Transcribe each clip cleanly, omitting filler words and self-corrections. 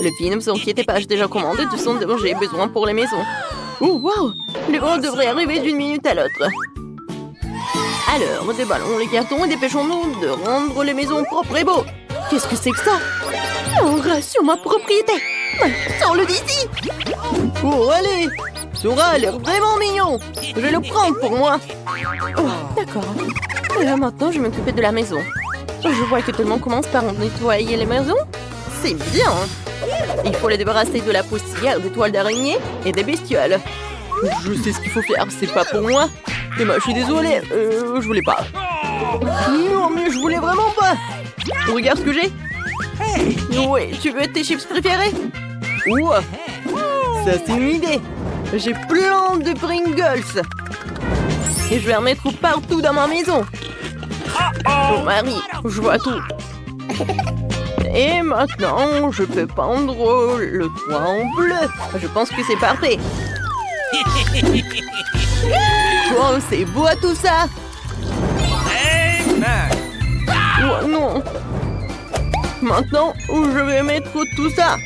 Les filles, ne vous inquiétez pas, j'ai déjà commandé tout ce dont j'ai besoin pour les maisons. Oh, wow! Les ballons devraient arriver d'une minute à l'autre. Alors, déballons les cartons et dépêchons-nous de rendre les maisons propres et beaux. Qu'est-ce que c'est que ça? Un rat sur ma propriété! Sors-le d'ici! Oh, allez! Ce rat a l'air vraiment mignon! Je vais le prendre pour moi! Oh, d'accord. Et là, maintenant, je vais m'occuper de la maison. Je vois que tout le monde commence par nettoyer les maisons. C'est bien! Il faut les débarrasser de la poussière, des toiles d'araignée et des bestioles. Je sais ce qu'il faut faire, c'est pas pour moi. Emma, je suis désolée, je voulais pas. Non, mais je voulais vraiment pas. Regarde ce que j'ai. Ouais, tu veux tes chips préférés? Ouah, ça c'est une idée. J'ai plein de Pringles. Et je vais en mettre partout dans ma maison. Oh Marie, je vois tout. Et maintenant, je peux peindre le toit en bleu. Je pense que c'est parfait. Oh, c'est beau tout ça. Oh non. Maintenant, je vais mettre tout ça.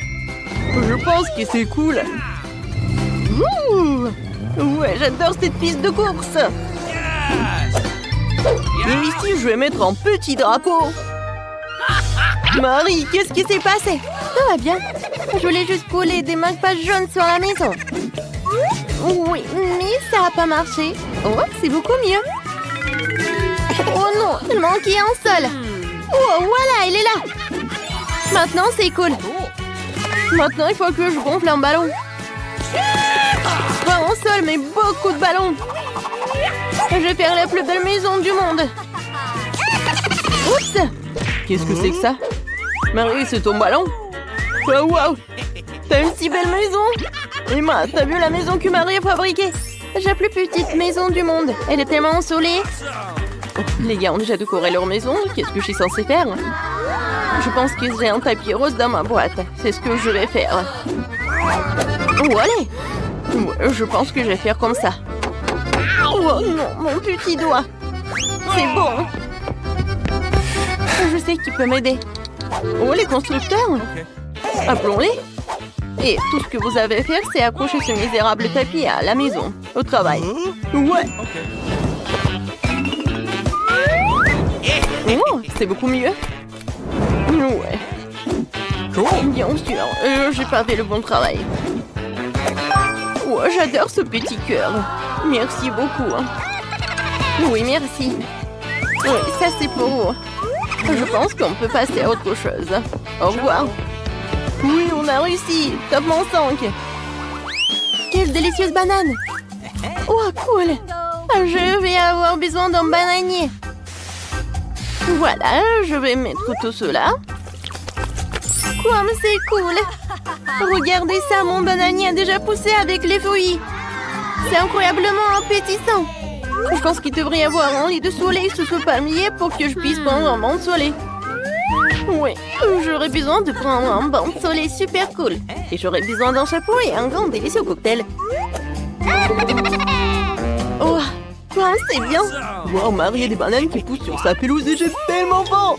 Je pense que c'est cool. Ouh. Ouais, j'adore cette piste de course. Et ici, je vais mettre un petit drapeau. Marie, qu'est-ce qui s'est passé? Ça va bien. Je voulais juste coller des marque-pages jaunes sur la maison. Oui, mais ça n'a pas marché. Oh, c'est beaucoup mieux. Oh non, il manquait un seul. Oh, voilà, il est là. Maintenant, c'est cool. Maintenant, il faut que je gonfle un ballon. Pas un seul, mais beaucoup de ballons. Je vais faire la plus belle maison du monde. Oups! Qu'est-ce que c'est que ça? Marie, c'est ton ballon? Oh, wow! T'as une si belle maison! Emma, t'as vu la maison que Marie a fabriquée? J'ai la plus petite maison du monde. Elle est tellement ensoleillée. Oh, les gars ont déjà décoré leur maison. Qu'est-ce que je suis censée faire? Je pense que j'ai un tapis rose dans ma boîte. C'est ce que je vais faire. Oh, allez! Ouais, je pense que je vais faire comme ça. Oh non, mon petit doigt. C'est bon. Je sais qui peut m'aider. Oh, les constructeurs. Appelons-les. Et tout ce que vous avez à faire, c'est accrocher ce misérable tapis à la maison, au travail. Ouais. Oh, c'est beaucoup mieux. Ouais. Bien sûr, j'ai pas fait le bon travail. Oh, j'adore ce petit cœur. Merci beaucoup. Oui, merci. Oui, ça c'est pour vous. Je pense qu'on peut passer à autre chose. Au revoir. Oui, on a réussi. Top mon 5. Quelle délicieuse banane. Oh, cool. Je vais avoir besoin d'un bananier. Voilà, je vais mettre tout cela. Comme c'est cool. Regardez ça, mon bananier a déjà poussé avec les feuilles. C'est incroyablement appétissant. Je pense qu'il devrait y avoir un lit de soleil sous ce palmier pour que je puisse prendre un bain de soleil. Oui, j'aurais besoin de prendre un bain de soleil super cool. Et j'aurais besoin d'un chapeau et un grand délicieux cocktail. Oh, c'est bien. Wow, Marie a des bananes qui poussent sur sa pelouse et j'ai tellement faim.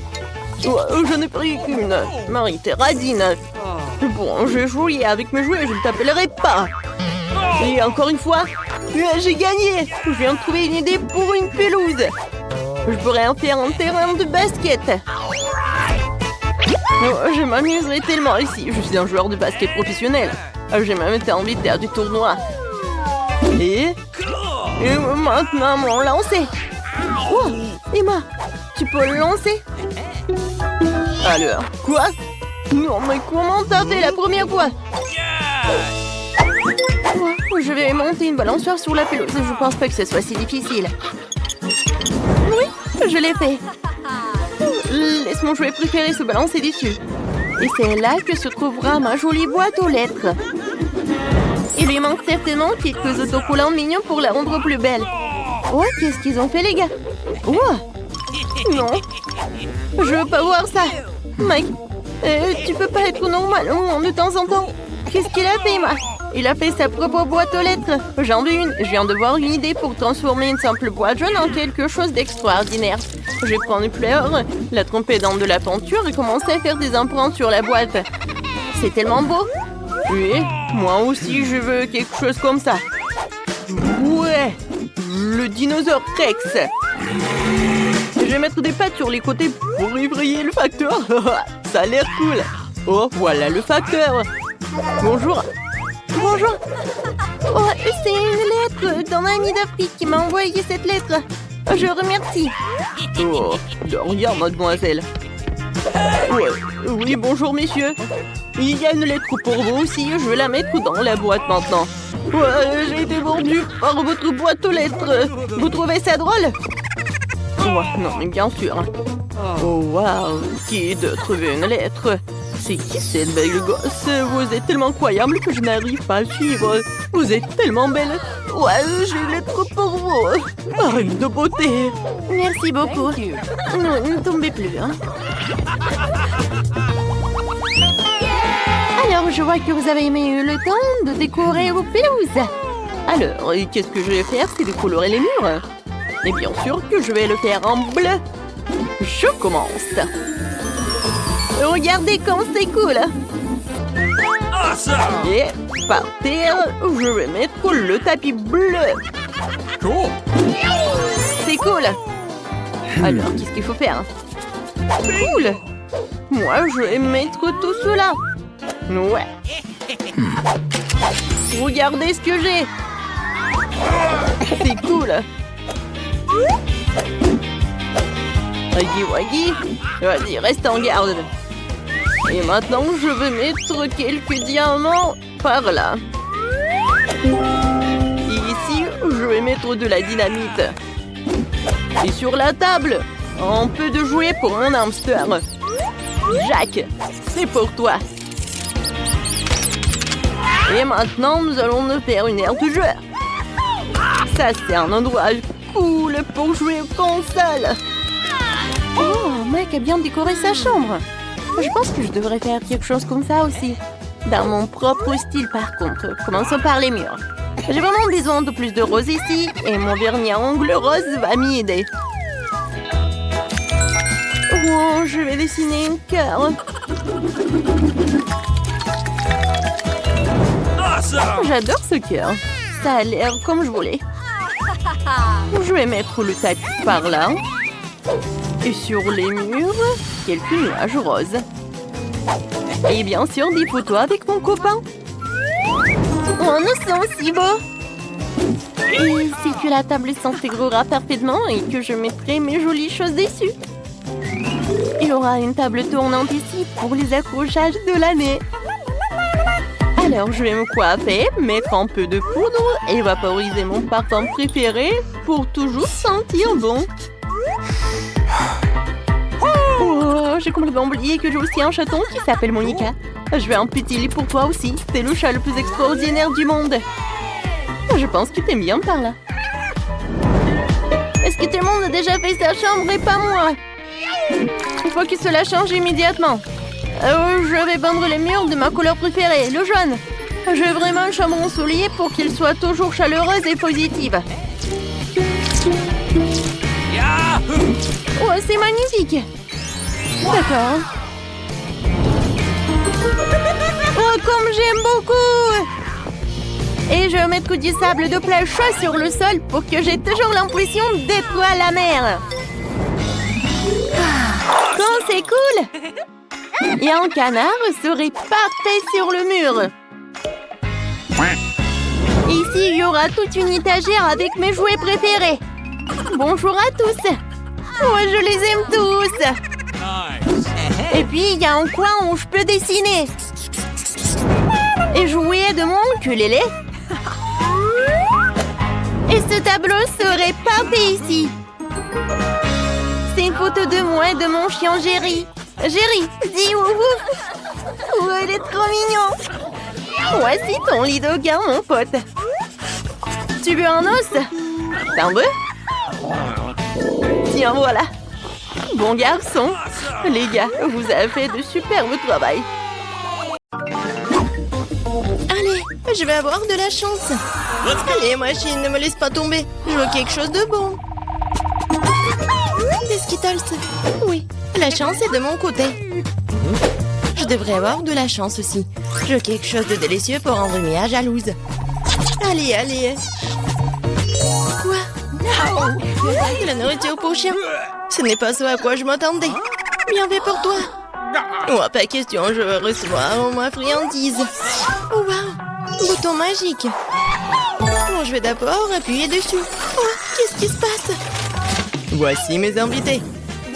Oh, je n'ai pris qu'une. Marie, t'es radine. Bon, je vais jouer avec mes jouets, je ne t'appellerai pas. Et encore une fois, j'ai gagné. Je viens de trouver une idée pour une pelouse. Je pourrais en faire un terrain de basket. Oh, je m'amuserai tellement ici. Je suis un joueur de basket professionnel. J'ai même été invité à du tournoi. Et maintenant, mon lancer. Oh, Emma, tu peux le lancer? Alors, quoi? Non, mais comment t'as fait la première fois? Oh, je vais monter une balançoire sur la pelouse. Je pense pas que ce soit si difficile. Oui, je l'ai fait. Laisse mon jouet préféré se balancer dessus. Et c'est là que se trouvera ma jolie boîte aux lettres. Il lui manque certainement quelques autocollants mignons pour la rendre plus belle. Oh, qu'est-ce qu'ils ont fait, les gars? Oh, non. Je veux pas voir ça. Mike, tu peux pas être normal de temps en temps. Qu'est-ce qu'il a fait, Emma? Il a fait sa propre boîte aux lettres. J'en veux une. Je viens de voir une idée pour transformer une simple boîte jaune en quelque chose d'extraordinaire. Je vais prendre une fleur, la tremper dans de la peinture et commencer à faire des empreintes sur la boîte. c'est tellement beau. Oui, moi aussi je veux quelque chose comme ça. Ouais, le dinosaure Rex. Je vais mettre des pattes sur les côtés pour effrayer le facteur. Ça a l'air cool. Oh, voilà le facteur. Bonjour. Bonjour. Oh, c'est une lettre d'un ami d'Afrique qui m'a envoyé cette lettre. Je remercie. Oh, de rien, mademoiselle. Ouais. Oui, bonjour, messieurs. Il y a une lettre pour vous aussi. Je vais la mettre dans la boîte maintenant. Ouais, j'ai été mordu par votre boîte aux lettres. Vous trouvez ça drôle? Ouais, non, mais bien sûr. Oh, waouh. Qui d'autre veut une lettre? C'est qui cette belle gosse? Vous êtes tellement incroyable que je n'arrive pas à suivre. Vous êtes tellement belle. Ouais, j'ai une lettre pour vous. Reine de beauté. Merci beaucoup. Non, ne tombez plus, hein. Alors, je vois que vous avez eu le temps de décorer vos pelouses. Alors, qu'est-ce que je vais faire? C'est décolorer les murs. Et bien sûr que je vais le faire en bleu. Je commence. Regardez comme c'est cool. Et par terre, je vais mettre le tapis bleu. C'est cool. Alors, qu'est-ce qu'il faut faire? Cool. Moi, je vais mettre tout cela. Ouais. Regardez ce que j'ai. C'est cool. Waggy Waggy. Vas-y, reste en garde. Et maintenant, je vais mettre quelques diamants par là. Et ici, je vais mettre de la dynamite. Et sur la table, un peu de jouet pour mon hamster. Jack, c'est pour toi. Et maintenant, nous allons nous faire une aire de jeu. Ça, c'est un endroit cool pour jouer aux consoles. Oh, mec a bien décoré sa chambre. Je pense que je devrais faire quelque chose comme ça aussi. Dans mon propre style, par contre. Commençons par les murs. J'ai vraiment besoin de plus de rose ici. Et mon vernis à ongles rose va m'y aider. Oh, je vais dessiner un cœur. J'adore ce cœur. Ça a l'air comme je voulais. Je vais mettre le tapis par là. Et sur les murs, quelques nuages roses. Et bien sûr, des photos avec mon copain. Oh, nous sommes si beaux. Et c'est que la table s'intégrera parfaitement et que je mettrai mes jolies choses dessus. Il y aura une table tournante ici pour les accrochages de l'année. Alors, je vais me coiffer, mettre un peu de poudre et vaporiser mon parfum préféré pour toujours sentir bon. Oh, j'ai complètement oublié que j'ai aussi un chaton qui s'appelle Monica. Je vais un petit lit pour toi aussi. C'est le chat le plus extraordinaire du monde. Je pense que t'aimes bien par là. Est-ce que tout le monde a déjà fait sa chambre et pas moi? Il faut que cela change immédiatement. Je vais peindre les murs de ma couleur préférée, le jaune. Je veux vraiment une chambre ensoleillée pour qu'il soit toujours chaleureuse et positive. Oh, c'est magnifique. D'accord. Oh, comme j'aime beaucoup. Et je vais mettre du sable de plage chaud sur le sol pour que j'ai toujours l'impression d'être à la mer. Oh, c'est cool. Et un canard serait parfait sur le mur. Ici, il y aura toute une étagère avec mes jouets préférés. Bonjour à tous. Oh, je les aime tous. Et puis, il y a un coin où je peux dessiner. Et jouer de mon ukulélé. Et ce tableau serait parfait ici. C'est une photo de moi et de mon chien Jerry. Jerry, dis ouf ouf. Oh, elle est trop mignon. Voici ton lit de gars, mon pote. Tu veux un os? T'en veux? Tiens, voilà. Bon garçon. Les gars, vous avez fait de superbes travail. Allez, je vais avoir de la chance. Allez, machine, ne me laisse pas tomber. Je veux quelque chose de bon. Des Skittles. Oui, la chance est de mon côté. Je devrais avoir de la chance aussi. Je veux quelque chose de délicieux pour rendre Mia jalouse. Allez, allez. Quoi? De la nourriture pour chien. Ce n'est pas ce à quoi je m'attendais. Bien fait pour toi. Oh, pas question, je veux recevoir ma friandise. Oh, wow. Bouton magique. Bon, je vais d'abord appuyer dessus. Oh, qu'est-ce qui se passe? Voici mes invités.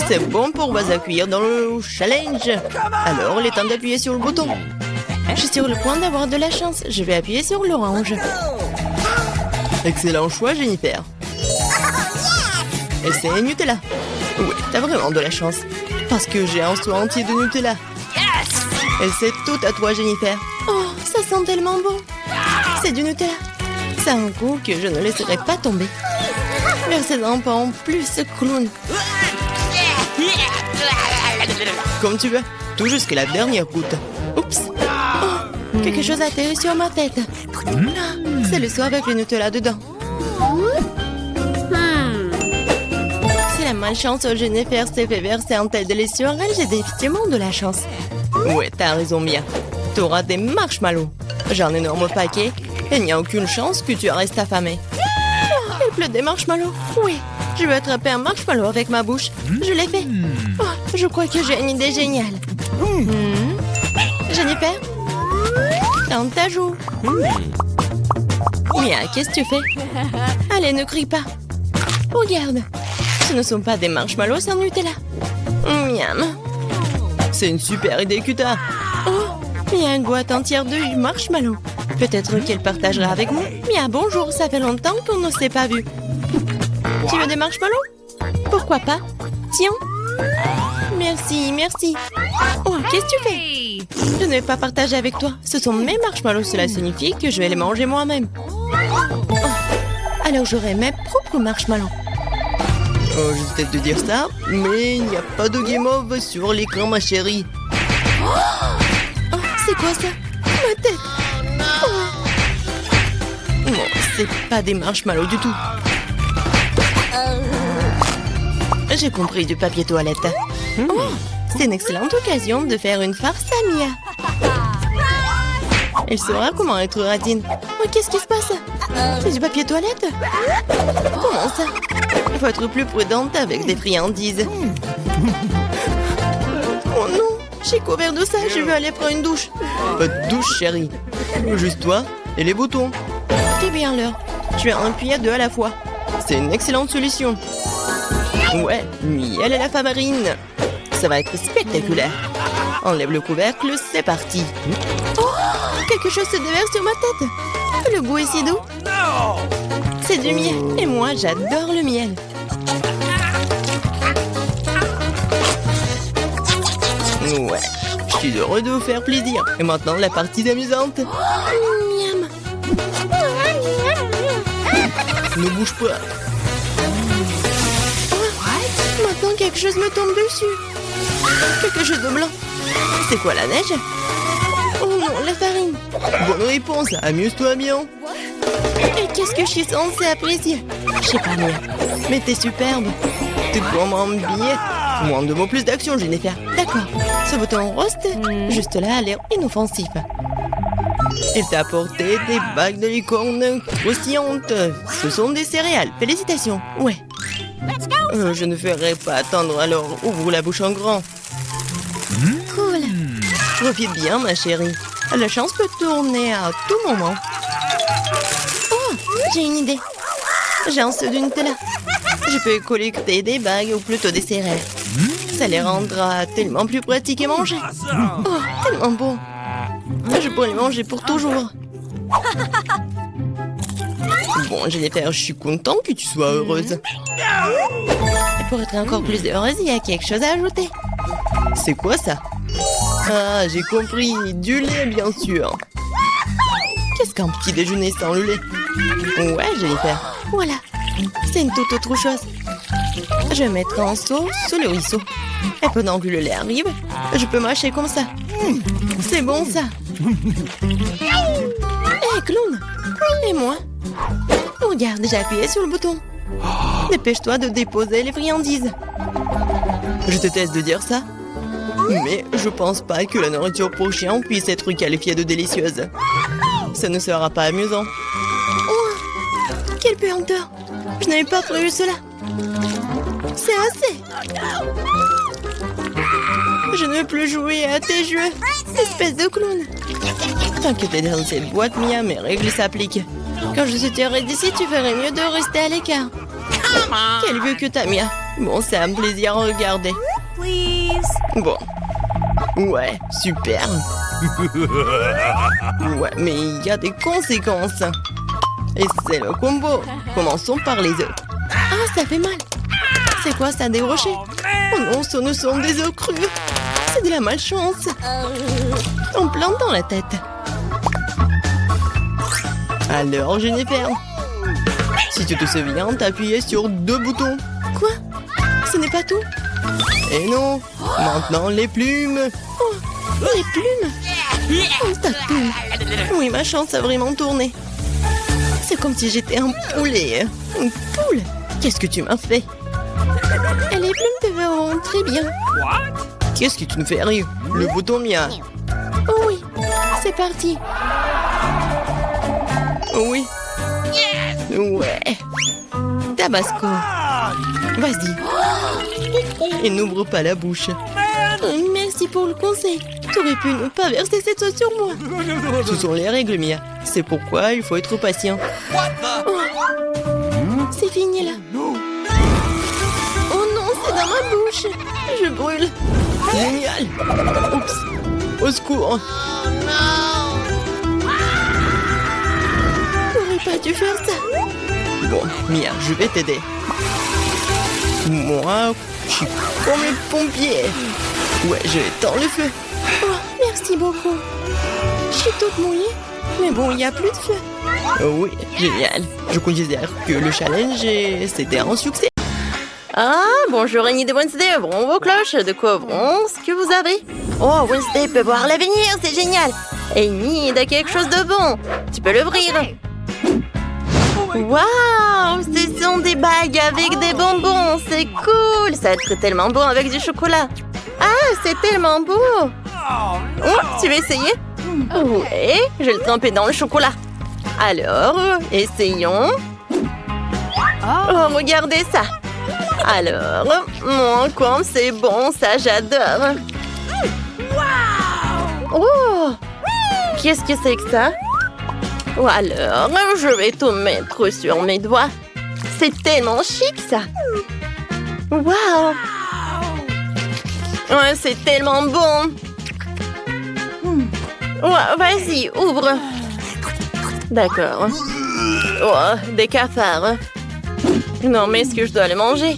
C'est bon pour vous accueillir dans le challenge. Alors, il est temps d'appuyer sur le bouton. Je suis sur le point d'avoir de la chance. Je vais appuyer sur l'orange. Excellent choix, Jennifer. Et c'est Nutella. Oui, t'as vraiment de la chance. Parce que j'ai un seau entier de Nutella. Et c'est tout à toi, Jennifer. Oh, ça sent tellement bon. C'est du Nutella. C'est un goût que je ne laisserai pas tomber. Versez-en pas en plus, clown. Comme tu veux, tout jusqu'à la dernière goutte. Oups. Oh, quelque chose a atterri sur ma tête. C'est le seau avec le Nutella dedans. Si la malchance Jennifer s'est fait verser un tel délice sur elle, j'ai définitivement de la chance. Ouais, t'as raison, Mia. T'auras des marshmallows. J'ai un énorme paquet et il n'y a aucune chance que tu restes affamée. Oh, il pleut des marshmallows. Oui, je vais attraper un marshmallow avec ma bouche. Je l'ai fait. Oh, je crois que j'ai une idée géniale. Jennifer, dans ta joue. Mia, qu'est-ce que tu fais? Allez, ne crie pas. Regarde, ce ne sont pas des marshmallows sans Nutella. Miam. C'est une super idée que t'as. Oh, Mia, une boîte entière de marshmallows. Peut-être qu'elle partagera avec moi. Mia, bonjour, ça fait longtemps qu'on ne s'est pas vu. Tu veux des marshmallows? Pourquoi pas? Tiens. Merci, merci. Oh, qu'est-ce que tu fais? Je ne vais pas partager avec toi. Ce sont mes marshmallows. Cela signifie que je vais les manger moi-même. Oh, alors j'aurai mes propres marshmallows. Oh, je vais te dire ça, mais il n'y a pas de guimauve sur l'écran, ma chérie. Oh, c'est quoi ça? Ma tête. Oh. Non, c'est pas des marshmallows du tout. J'ai compris, du papier toilette. Oh, c'est une excellente occasion de faire une farce à Mia. Elle saura comment être radine. Oh, qu'est-ce qui se passe? C'est du papier toilette? Comment ça? Il faut être plus prudente avec des friandises. Oh non, j'ai couvert de ça, je vais aller prendre une douche. Pas de douche, chérie. Juste toi et les boutons. C'est bien l'heure. Je vais en appuyer deux à la fois. C'est une excellente solution. Ouais, miel et la famarine. Ça va être spectaculaire. Enlève le couvercle, c'est parti. Oh, quelque chose se déverse sur ma tête. Le goût est si doux. C'est du miel. Et moi, j'adore le miel. Ouais, je suis heureux de vous faire plaisir. Et maintenant, la partie amusante. Miam. Ne bouge pas. Oh, maintenant, quelque chose me tombe dessus. Quelque chose de blanc. C'est quoi, la neige? Oh non, la farine. Bonne réponse, amuse-toi bien. Et qu'est-ce que je suis censée apprécier? Je sais pas, Mia. Mais t'es superbe. Tu comprends bien. Moins de mots, plus d'action, Jennifer. D'accord. Ce bouton rose, juste là, a l'air inoffensif. Il t'a apporté des bagues de licorne croustillantes. Ce sont des céréales. Félicitations. Ouais. Je ne ferai pas attendre, alors ouvre la bouche en grand. Cool. Profite bien, ma chérie. La chance peut tourner à tout moment. Oh, j'ai une idée. J'ai un seau de Nutella. Je peux collecter des bagues ou plutôt des céréales. Ça les rendra tellement plus pratiques à manger. Oh, tellement bon. Je pourrais les manger pour toujours. Bon, Jennifer, je suis contente que tu sois heureuse. Et pour être encore plus heureuse, il y a quelque chose à ajouter. C'est quoi ça? Ah, j'ai compris. Du lait, bien sûr. Qu'est-ce qu'un petit déjeuner sans le lait? Ouais, Jennifer. Voilà. C'est une toute autre chose. Je vais mettre un seau sous le ruisseau. Et pendant que le lait arrive, je peux mâcher comme ça. C'est bon, ça. Hé, clown. Et moi? Regarde, j'ai appuyé sur le bouton. Dépêche-toi de déposer les friandises. Je te teste de dire ça. Mais je pense pas que la nourriture pour chien puisse être qualifiée de délicieuse. Ça ne sera pas amusant. Oh, quelle puanteur! Je n'avais pas prévu cela. C'est assez. Je ne veux plus jouer à tes jeux, espèce de clown. Tant que t'es dans cette boîte, Mia, mes règles s'appliquent. Quand je sortirai d'ici, tu ferais mieux de rester à l'écart. Quel vieux que t'as, Mia. Bon, c'est un plaisir à regarder. Bon. Ouais, super. Ouais, mais il y a des conséquences. Et c'est le combo. Commençons par les œufs. Ah, ça fait mal. C'est quoi ça, des rochers? Oh non, ce ne sont des œufs crus. C'est de la malchance. On plante dans la tête. Alors, Jennifer, si tu te souviens, t'as appuyé sur 2 boutons. Quoi? Ce n'est pas tout? Et non. Maintenant, les plumes. Oh, les plumes. Oh, ta plume. Oui, ma chance a vraiment tourné. C'est comme si j'étais un poulet. Une poule. Qu'est-ce que tu m'as fait? Et les plumes te vont très bien. Qu'est-ce que tu me fais rire? Le bouton Mia. Oh oui, c'est parti. Oh oui. Ouais. Tabasco. Vas-y. Et n'ouvre pas la bouche. Merci pour le conseil. Tu aurais pu ne pas verser cette sauce sur moi. Ce sont les règles, Mia. C'est pourquoi il faut être patient. Oh. C'est fini là. Oh non, c'est dans ma bouche. Je brûle. Génial. Oups. Au secours. J'aurais pas dû faire ça. Bon, Mia, je vais t'aider. Moi, je suis comme les pompiers. Ouais, je tends le feu. Oh, merci beaucoup. Je suis toute mouillée. Mais bon, il n'y a plus de feu. Oh oui, génial. Je considère que le challenge, c'était un succès. Ah, bonjour Annie de Wednesday, ouvrons vos cloches. De quoi ouvrons ce que vous avez? Oh, Wednesday peut voir l'avenir, c'est génial. Annie, il a quelque chose de bon. Tu peux l'ouvrir. Waouh, ce sont des bagues avec des bonbons, c'est cool. Ça va être tellement bon avec du chocolat. Ah, c'est tellement beau. Oh, tu veux essayer? Oui, je vais le tremper dans le chocolat. Alors, essayons. Oh, regardez ça. Alors, comme c'est bon, ça j'adore. Oh, qu'est-ce que c'est que ça? Ou alors, je vais tout mettre sur mes doigts. C'est tellement chic, ça. Waouh! Ouais, c'est tellement bon. Ouais, vas-y, ouvre. D'accord. Oh, des cafards. Non, mais est-ce que je dois les manger?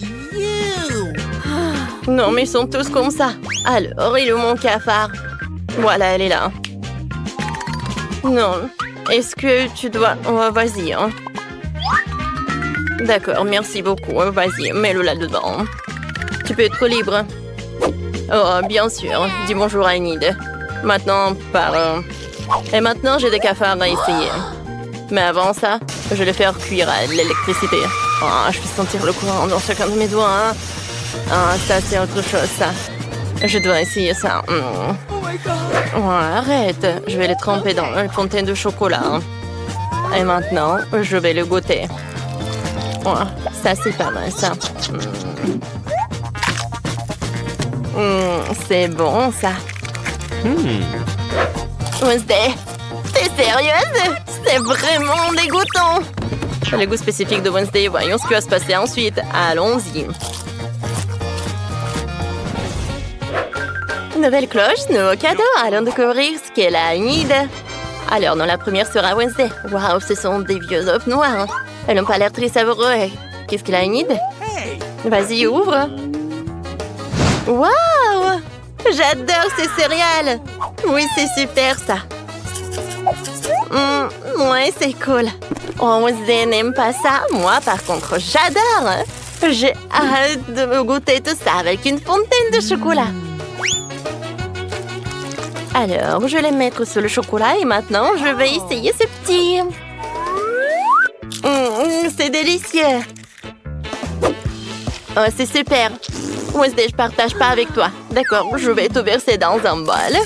Non, mais ils sont tous comme ça. Alors, il est où mon cafard? Voilà, elle est là. Non. Est-ce que tu dois... Oh, vas-y, hein. D'accord, merci beaucoup. Vas-y, mets-le là-dedans. Tu peux être libre. Oh, bien sûr. Dis bonjour à Enid. Maintenant, Et maintenant, j'ai des cafards à essayer. Mais avant ça, je vais faire cuire à l'électricité. Oh, je peux sentir le courant dans chacun de mes doigts. Hein. Ah, ça, c'est autre chose, ça. Je dois essayer ça. Oh, arrête. Je vais les tremper dans une fontaine de chocolat. Hein. Et maintenant, je vais le goûter. Oh, ça, c'est pas mal, ça. C'est bon, ça. Wednesday, t'es sérieuse? C'est vraiment dégoûtant. Le goût spécifique de Wednesday, voyons ce qui va se passer ensuite. Allons-y. Nouvelle cloche, nouveau cadeau. Allons découvrir ce qu'elle a une idée. Alors, non, la première sera Wednesday. Waouh, ce sont des vieux œufs noirs. Elles n'ont pas l'air très savoureux. Qu'est-ce qu'elle a une idée? Vas-y, ouvre. Waouh! J'adore ces céréales. Oui, c'est super, ça. Ouais, c'est cool. Oh, Wednesday n'aime pas ça. Moi, par contre, j'adore. J'ai hâte de me goûter tout ça avec une fontaine de chocolat. Alors, je vais les mettre sur le chocolat et maintenant, je vais essayer ce petit. C'est délicieux. Oh, c'est super. Wednesday, je partage pas avec toi. D'accord, je vais tout verser dans un bol.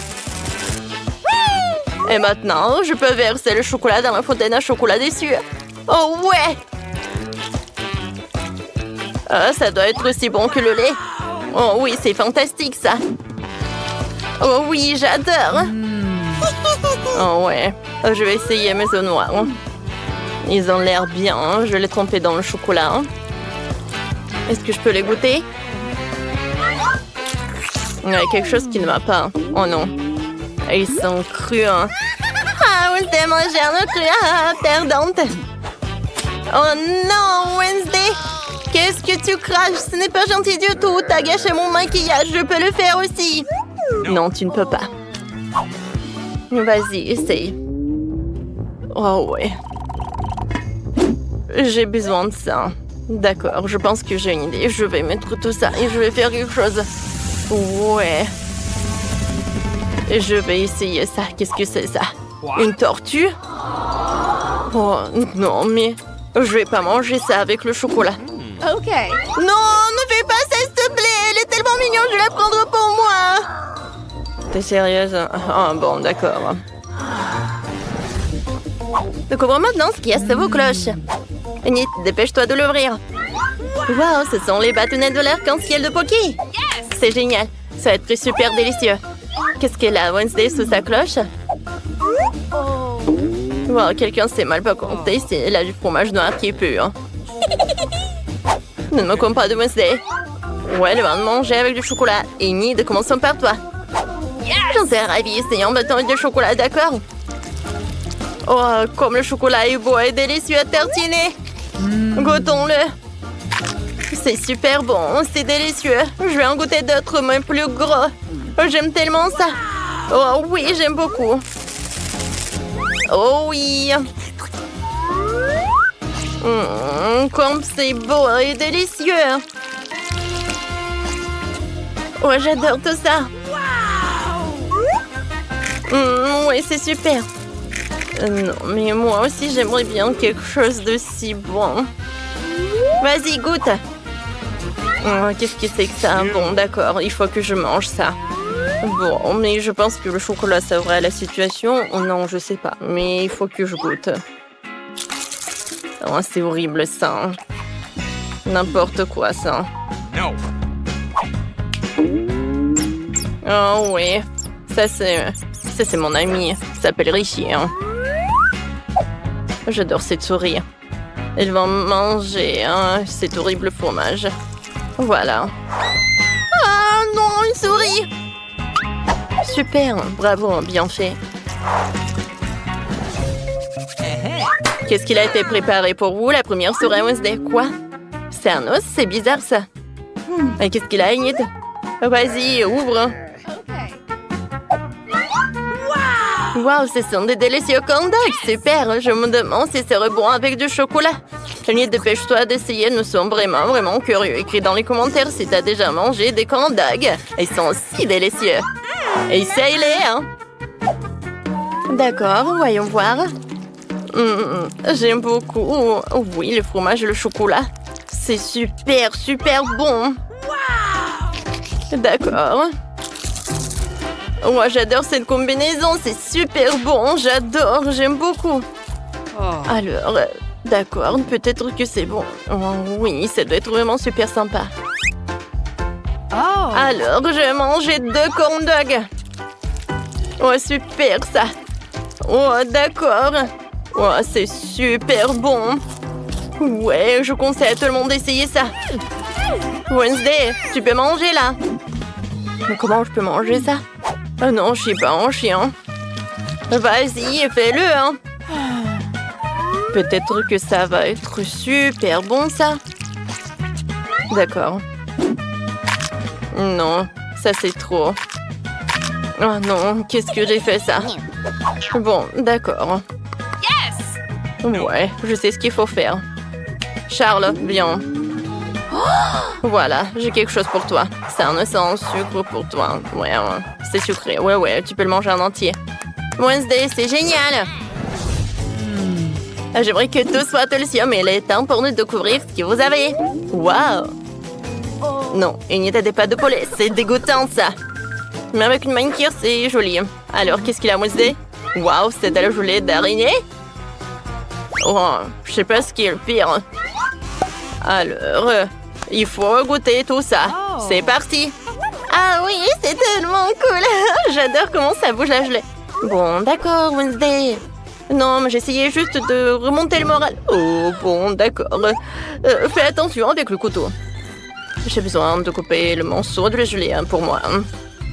Et maintenant, je peux verser le chocolat dans la fontaine à chocolat déçu. Oh ouais! Oh, ça doit être aussi bon que le lait. Oh oui, c'est fantastique ça. Oh oui, j'adore. Oh ouais, je vais essayer mes œufs noirs. Ils ont l'air bien, je les trempé dans le chocolat. Est-ce que je peux les goûter? Il y a quelque chose qui ne va pas. Oh non. Ils sont crus. Hein. Ah, Wednesday, manger un cru. Ah, perdante. Oh non, Wednesday. Qu'est-ce que tu craches? Ce n'est pas gentil du tout. T'as gâché mon maquillage. Je peux le faire aussi. Non, tu ne peux pas. Vas-y, essaye. Oh ouais. J'ai besoin de ça. D'accord, je pense que j'ai une idée. Je vais mettre tout ça et je vais faire quelque chose. Ouais. Je vais essayer ça. Qu'est-ce que c'est ça? Une tortue? Oh non, mais je vais pas manger ça avec le chocolat. Ok. Non, ne fais pas ça, s'il te plaît. Elle est tellement mignonne, je la prendrai pour moi. T'es sérieuse? Ah bon, d'accord. Découvre maintenant ce qu'il y a sur vos cloches. Nit, dépêche-toi de l'ouvrir. Wow, ce sont les bâtonnets de l'arc-en-ciel de Pocky. C'est génial. Ça va être super délicieux. Qu'est-ce qu'elle a, Wednesday, sous sa cloche? Wow, quelqu'un s'est mal pas compté. Elle a du fromage noir qui est pur. Ne me compte pas de Wednesday. Ouais, elle va en manger avec du chocolat. Et Nid, commençons par toi. J'en suis ravie. Essayons maintenant de chocolat, d'accord? Oh, comme le chocolat est beau et délicieux à tartiner. Goûtons-le. C'est super bon, c'est délicieux. Je vais en goûter d'autres, mais plus gros. J'aime tellement ça. Oh oui, j'aime beaucoup. Oh oui. Comme c'est beau et délicieux. Oh, j'adore tout ça. Oui, c'est super. Non, mais moi aussi, j'aimerais bien quelque chose de si bon. Vas-y, goûte. Oh, qu'est-ce que c'est que ça? Bon, d'accord, il faut que je mange ça. Bon, mais je pense que le chocolat sauverait la situation. Non, je sais pas, mais il faut que je goûte. Oh, c'est horrible, ça. N'importe quoi, ça. No. Oh, oui. Ça, c'est mon ami. Il s'appelle Richie, hein. J'adore cette souris. Elle va manger cet horrible fromage. Voilà. Ah non, une souris! Super, bravo, bien fait. Qu'est-ce qu'il a été préparé pour vous, la première souris Wednesday? Quoi? C'est un os? C'est bizarre, ça. Et qu'est-ce qu'il a, Enid? Vas-y, ouvre. Wow, ce sont des délicieux corn dogs. Super, je me demande si c'est bon avec du chocolat. Enid, dépêche-toi d'essayer, nous sommes vraiment curieux. Écris dans les commentaires si t'as déjà mangé des corn dogs. Ils sont si délicieux. Essaye-les, hein. D'accord, voyons voir. J'aime beaucoup. Oui, le fromage et le chocolat. C'est super bon. D'accord. Moi, j'adore cette combinaison. C'est super bon. J'adore. J'aime beaucoup. Alors, d'accord. Peut-être que c'est bon. Oh, oui, ça doit être vraiment super sympa. Alors, je vais manger 2 corn dogs. Oh, super, ça. Oh, d'accord. Oh, c'est super bon. Ouais, je conseille à tout le monde d'essayer ça. Wednesday, tu peux manger, là. Mais comment je peux manger ça? Oh non, je suis pas un chien. Vas-y, fais-le, hein. Peut-être que ça va être super bon, ça. D'accord. Non, ça c'est trop. Oh non, qu'est-ce que j'ai fait ça? Bon, d'accord. Ouais, je sais ce qu'il faut faire. Charles, viens. Voilà, j'ai quelque chose pour toi. C'est un œuf sans sucre pour toi. Ouais, c'est sucré. Ouais, tu peux le manger en entier. Wednesday, c'est génial! J'aimerais que tout soit délicieux, mais il est temps pour nous de découvrir ce que vous avez. Wow! Non, unité des pâtes de poulet, c'est dégoûtant ça. Mais avec une manicure, c'est joli. Alors, qu'est-ce qu'il a, Wednesday? Waouh, c'est de la gelée d'araignée? Oh, je sais pas ce qui est le pire. Alors, il faut goûter tout ça. C'est parti. Ah oui, c'est tellement cool. J'adore comment ça bouge la gelée. Bon, d'accord, Wednesday. Non, mais j'essayais juste de remonter le moral. Oh, bon, d'accord. Fais attention avec le couteau. J'ai besoin de couper le morceau de la gelée pour moi.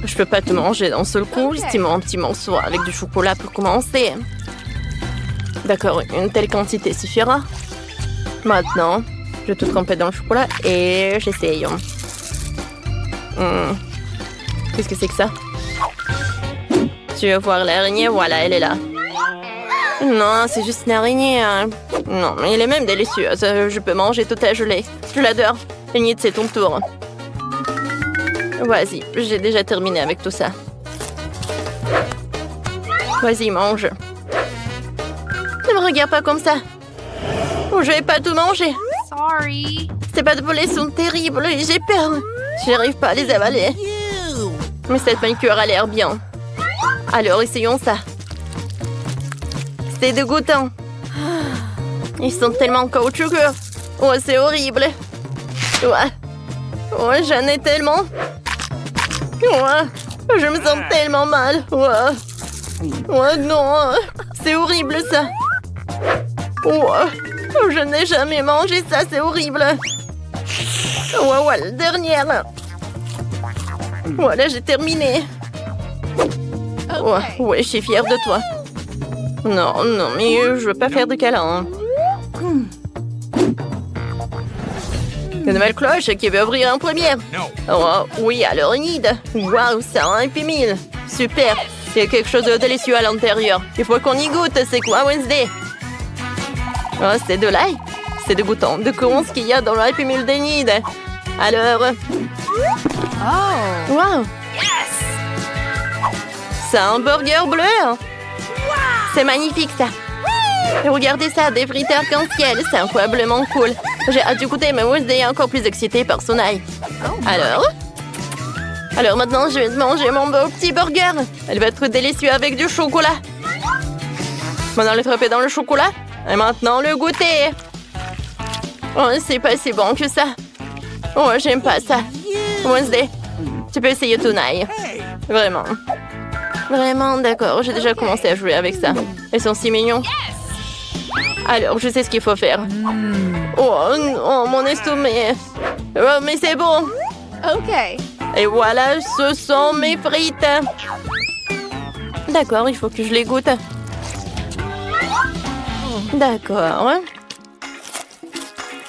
Je peux pas te manger d'un seul coup. Estimons un petit morceau avec du chocolat pour commencer. D'accord, une telle quantité suffira. Maintenant, je vais tout tremper dans le chocolat et j'essaye. Qu'est-ce que c'est que ça? Tu veux voir l'araignée? Voilà, elle est là. Non, c'est juste une araignée. Hein. Non, mais elle est même délicieuse. Je peux manger toute la gelée. Je l'adore. Enid, c'est ton tour. Vas-y, j'ai déjà terminé avec tout ça. Vas-y, mange. Ne me regarde pas comme ça. Je vais pas tout manger. Sorry. Ces pâtes de poulet sont terribles et j'ai peur. J'arrive pas à les avaler. Mais cette manicure a l'air bien. Alors, essayons ça. C'est dégoûtant. Ils sont tellement caoutchouteux. Oh, c'est horrible. Ouais. Oh, j'en ai tellement. Ouais. Je me sens tellement mal. Ouais. Ouais, non. C'est horrible, ça. Ouais. Je n'ai jamais mangé ça, c'est horrible. Ouais, la dernière. Voilà, j'ai terminé. Ouais, je suis fière de toi. Non, mais je veux pas faire de câlin. Une nouvelle cloche qui veut ouvrir en première. Oh, oui, alors Enid. Waouh, ça a un Happy Meal. Super. Il y a quelque chose de délicieux à l'intérieur. Il faut qu'on y goûte. C'est quoi, Wednesday? Oh, c'est de l'ail. C'est dégoûtant. De ce qu'il y a dans le Happy Meal d'Enid. Alors... Oh. Waouh. C'est un burger bleu. C'est magnifique, ça. Et regardez ça, des frites arc-en-ciel. C'est incroyablement cool. J'ai hâte d'écouter, mais Wednesday est encore plus excitée par son ail. Alors maintenant, je vais manger mon beau petit burger. Elle va être délicieuse avec du chocolat. Maintenant, le tremper dans le chocolat. Et maintenant, le goûter. Oh, c'est pas si bon que ça. Oh, j'aime pas ça. Wednesday, tu peux essayer ton ail. Vraiment. Vraiment, d'accord. J'ai déjà commencé à jouer avec ça. Ils sont si mignons. Alors, je sais ce qu'il faut faire. Oh, mon estomac. Oh, mais c'est bon. OK. Et voilà, ce sont mes frites. D'accord, il faut que je les goûte. D'accord.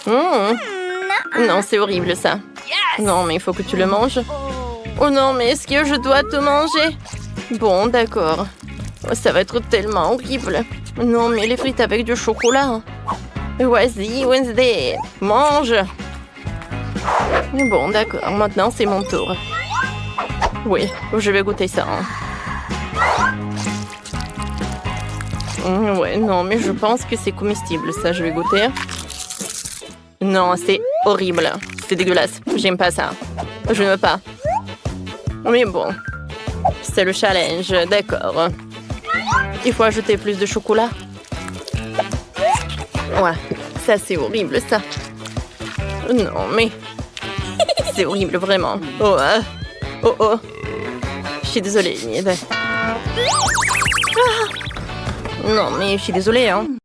Non, c'est horrible, ça. Non, mais il faut que tu le manges. Oh non, mais est-ce que je dois tout manger? Bon, d'accord. Ça va être tellement horrible. Non, mais les frites avec du chocolat. Vas-y, Wednesday, mange. Bon, d'accord. Maintenant, c'est mon tour. Oui, je vais goûter ça. Ouais, non, mais je pense que c'est comestible, ça. Je vais goûter. Non, c'est horrible. C'est dégueulasse. J'aime pas ça. Je ne veux pas. Mais bon. C'est le challenge, d'accord. Il faut ajouter plus de chocolat. Ouais, ça c'est horrible, ça. Non, mais... C'est horrible, vraiment. Oh. Je suis désolée, Enid. Non, mais je suis désolée, hein.